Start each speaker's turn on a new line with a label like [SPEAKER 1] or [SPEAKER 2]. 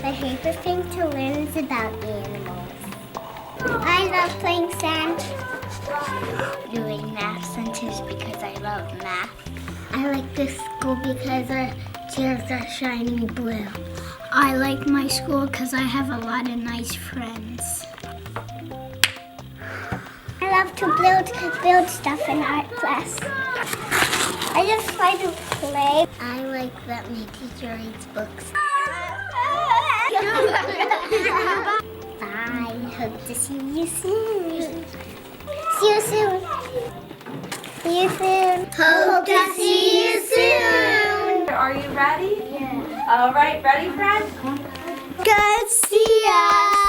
[SPEAKER 1] My favorite thing to learn is about animals. I love playing sand. Doing math centers because I love math. I like this school because our chairs are shiny blue. I like my school because I have a lot of nice friends. I love to build stuff in art class. I just try to play. I like that my teacher reads books. Bye. Hope to see you soon. See you soon. See you soon. Hope to see you soon.
[SPEAKER 2] Are you ready?
[SPEAKER 1] Yeah.
[SPEAKER 2] All right, ready, friend?
[SPEAKER 1] Good see ya.